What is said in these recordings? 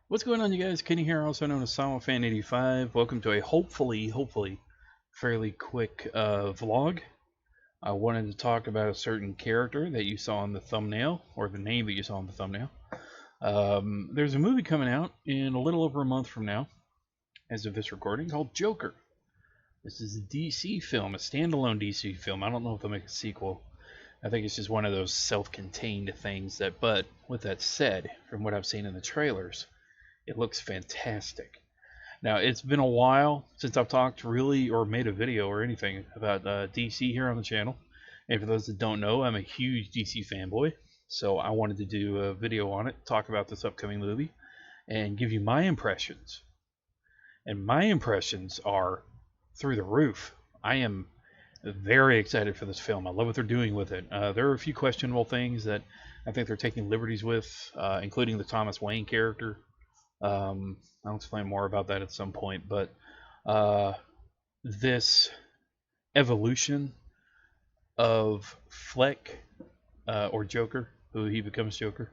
What's going on, you guys? Kenny here, also known as SolidFan85. Welcome to a hopefully fairly quick vlog. I wanted to talk about a certain character that you saw in the thumbnail, or the name that you saw in the thumbnail. There's a movie coming out in a little over a month from now, as of this recording, called Joker. This is a DC film, a standalone DC film. I don't know if they'll make a sequel. I think it's just one of those self-contained things but with that said, from what I've seen in the trailers, it looks fantastic. Now, it's been a while since I've talked really or made a video or anything about DC here on the channel. And for those that don't know, I'm a huge DC fanboy. So I wanted to do a video on it, talk about this upcoming movie, and give you my impressions. And my impressions are through the roof. I am very excited for this film. I love what they're doing with it. There are a few questionable things that I think they're taking liberties with, including the Thomas Wayne character. I'll explain more about that at some point, but this evolution of Fleck, or Joker, who he becomes Joker,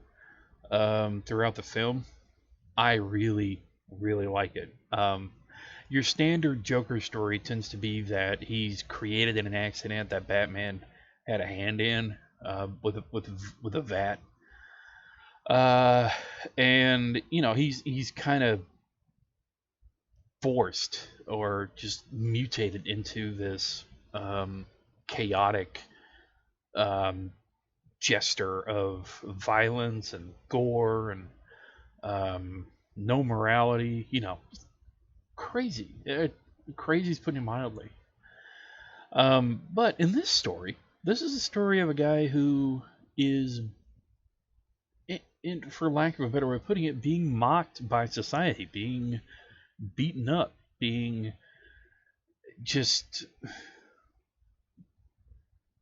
throughout the film, I really like it. Your standard Joker story tends to be that he's created in an accident that Batman had a hand in, with a vat. And he's kind of forced or just mutated into this chaotic jester of violence and gore and no morality. Crazy. Crazy is putting it mildly. But in this story, this is a story of a guy who is, for lack of a better way of putting it, being mocked by society, being beaten up, being just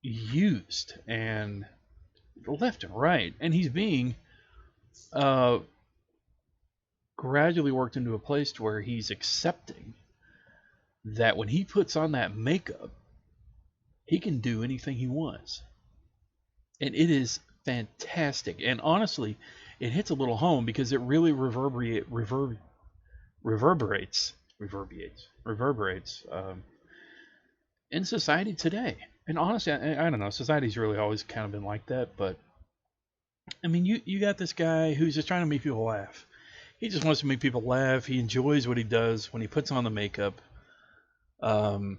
used and left and right. And he's being gradually worked into a place to where he's accepting that when he puts on that makeup, he can do anything he wants. And it is fantastic. And honestly, it hits a little home because it really reverberates in society today. And honestly, I don't know, society's really always kind of been like that, but I mean, you got this guy who's just trying to make people laugh. He just wants to make people laugh. He enjoys what he does when he puts on the makeup, and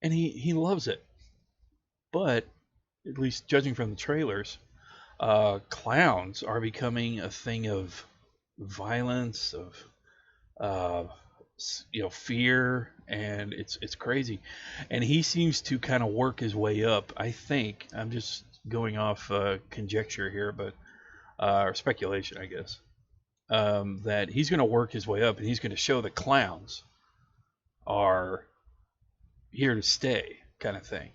he loves it. But at least judging from the trailers, clowns are becoming a thing of violence, of fear, and it's crazy. And he seems to kind of work his way up. I think I'm just going off conjecture here, but or speculation, I guess. That he's going to work his way up, and he's going to show that clowns are here to stay, kind of thing.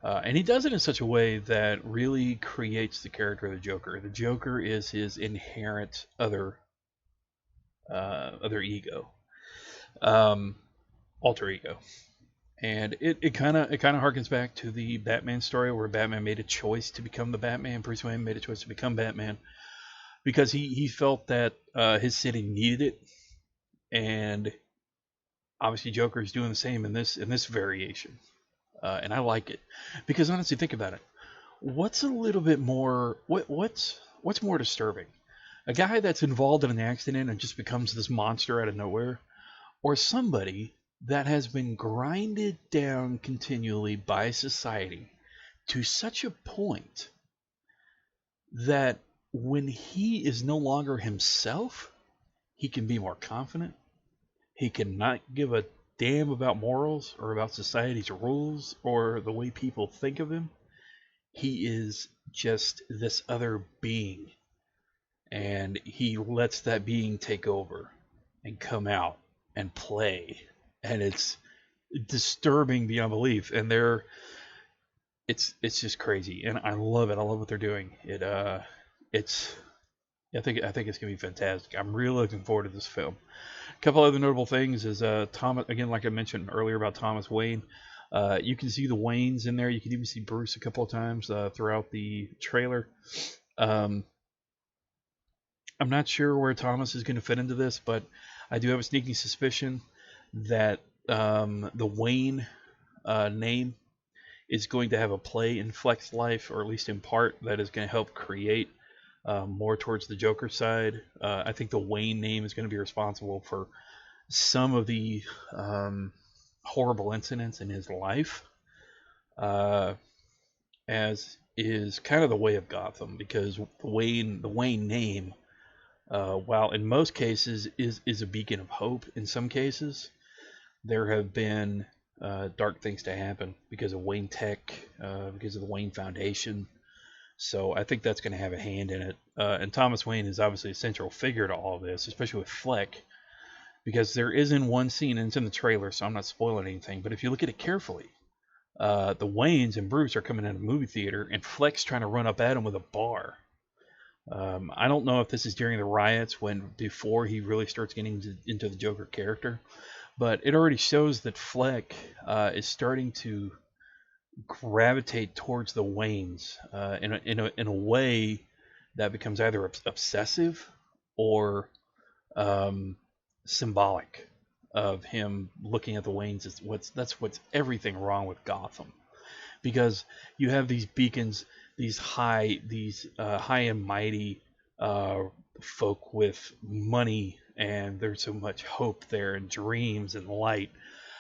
And he does it in such a way that really creates the character of the Joker. The Joker is his inherent other ego, alter ego, and it kind of harkens back to the Batman story where Batman made a choice to become the Batman. Bruce Wayne made a choice to become Batman because he felt that his city needed it, and obviously Joker is doing the same in this variation. And I like it because honestly, think about it. What's a little bit more? What's more disturbing? A guy that's involved in an accident and just becomes this monster out of nowhere, or somebody that has been grinded down continually by society to such a point that when he is no longer himself, he can be more confident. He can not give a damn about morals or about society's rules or the way people think of him. He is just this other being, and he lets that being take over and come out and play, and it's disturbing beyond belief. And it's just crazy, and I love it. I love what they're doing. It's I think it's gonna be fantastic. I'm really looking forward to this film. A couple other notable things is Thomas, again, like I mentioned earlier about Thomas Wayne. You can see the Waynes in there. You can even see Bruce a couple of times throughout the trailer. I'm not sure where Thomas is going to fit into this, but I do have a sneaking suspicion that the Wayne name is going to have a play in Fleck's life, or at least in part, that is going to help create more towards the Joker side. I think the Wayne name is going to be responsible for some of the horrible incidents in his life, uh, as is kind of the way of Gotham, because the Wayne name, while in most cases is a beacon of hope, in some cases there have been dark things to happen because of Wayne Tech, because of the Wayne Foundation. So I think that's going to have a hand in it. And Thomas Wayne is obviously a central figure to all of this, especially with Fleck, because there is in one scene, and it's in the trailer, so I'm not spoiling anything, but if you look at it carefully, the Waynes and Bruce are coming in a movie theater, and Fleck's trying to run up at him with a bar. I don't know if this is during the riots, when before he really starts getting into the Joker character, but it already shows that Fleck is starting to gravitate towards the Waynes in a way that becomes either obsessive or symbolic of him looking at the Waynes as what's everything wrong with Gotham, because you have these beacons, these high and mighty folk with money, and there's so much hope there and dreams and light,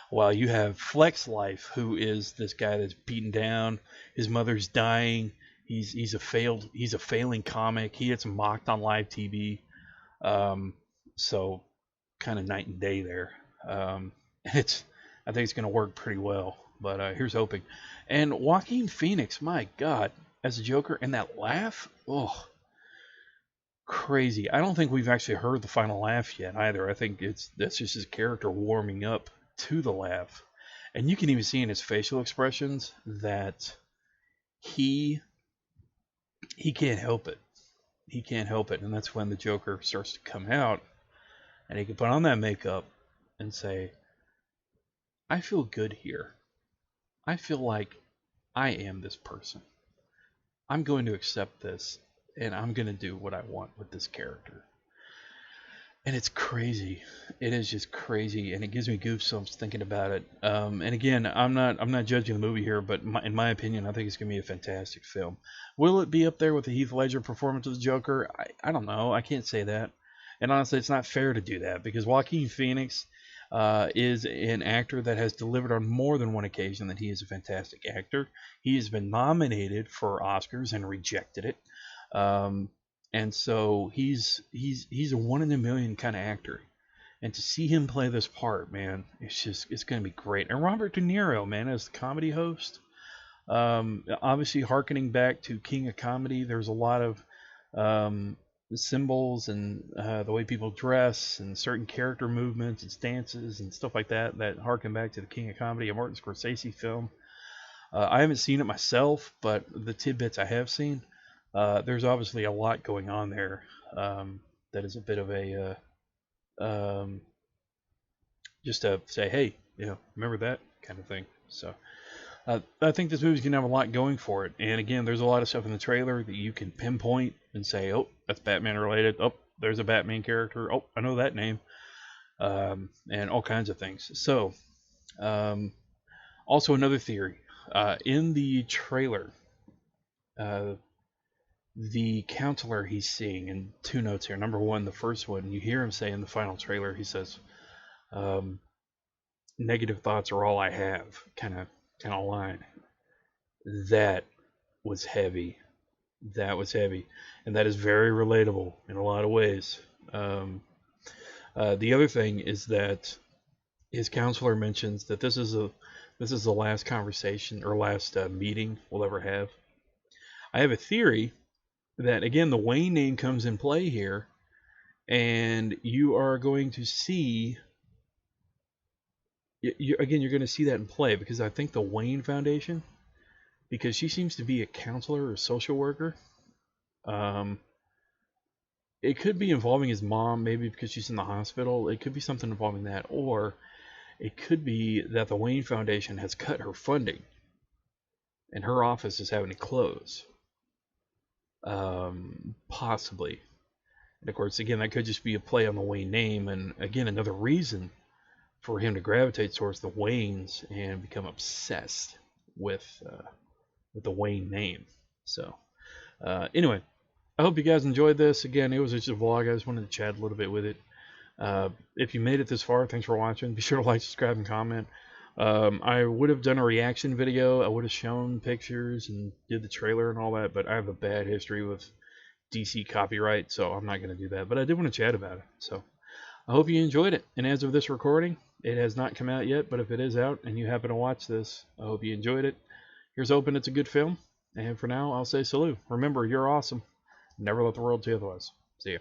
while you have Flex Life, who is this guy that's beaten down, his mother's dying, he's a failing comic, he gets mocked on live TV, so kind of night and day there. It's I think it's going to work pretty well, but here's hoping. And Joaquin Phoenix, my God, as a Joker, and that laugh, oh, crazy. I don't think we've actually heard the final laugh yet either. I think that's just his character warming up to the laugh, and you can even see in his facial expressions that he can't help it. He can't help it, and that's when the Joker starts to come out, and he can put on that makeup and say, "I feel good here. I feel like I am this person. I'm going to accept this, and I'm going to do what I want with this character." And it's crazy. It is just crazy, and it gives me goosebumps thinking about it. And again, I'm not judging the movie here, but in my opinion, I think it's gonna be a fantastic film. Will it be up there with the Heath Ledger performance of the Joker? I don't know. I can't say that. And honestly, it's not fair to do that, because Joaquin Phoenix is an actor that has delivered on more than one occasion that he is a fantastic actor. He has been nominated for Oscars and rejected it. And so he's a one in a million kind of actor, and to see him play this part, man, it's gonna be great. And Robert De Niro, man, as the comedy host, obviously harkening back to King of Comedy, there's a lot of symbols and the way people dress and certain character movements and stances and stuff like that harken back to the King of Comedy, a Martin Scorsese film. I haven't seen it myself, but the tidbits I have seen, there's obviously a lot going on there, that is a bit of a just to say, hey, remember that kind of thing. So I think this movie's gonna have a lot going for it. And again, there's a lot of stuff in the trailer that you can pinpoint and say, oh, that's Batman related. Oh, there's a Batman character. Oh, I know that name. And all kinds of things. So also another theory, in the trailer, the counselor he's seeing, and two notes here. Number one, the first one, you hear him say in the final trailer, he says, negative thoughts are all I have, kind of line. That was heavy. That was heavy. And that is very relatable in a lot of ways. The other thing is that his counselor mentions that this is the last conversation or last meeting we'll ever have. I have a theory that, again, the Wayne name comes in play here, and you are going to see, you're going to see that in play, because I think the Wayne Foundation, because she seems to be a counselor or social worker, it could be involving his mom, maybe because she's in the hospital. It could be something involving that, or it could be that the Wayne Foundation has cut her funding, and her office is having to close. Possibly. And of course, again, that could just be a play on the Wayne name, and again, another reason for him to gravitate towards the Waynes and become obsessed with the Wayne name. So, anyway, I hope you guys enjoyed this. Again, it was just a vlog. I just wanted to chat a little bit with it. If you made it this far, thanks for watching. Be sure to like, subscribe, and comment. I would have done a reaction video. I would have shown pictures and did the trailer and all that, but I have a bad history with DC copyright, so I'm not going to do that. But I did want to chat about it. So I hope you enjoyed it. And as of this recording, it has not come out yet, but if it is out and you happen to watch this, I hope you enjoyed it. Here's hoping it's a good film. And for now, I'll say salute. Remember, you're awesome. Never let the world tell you otherwise. See ya.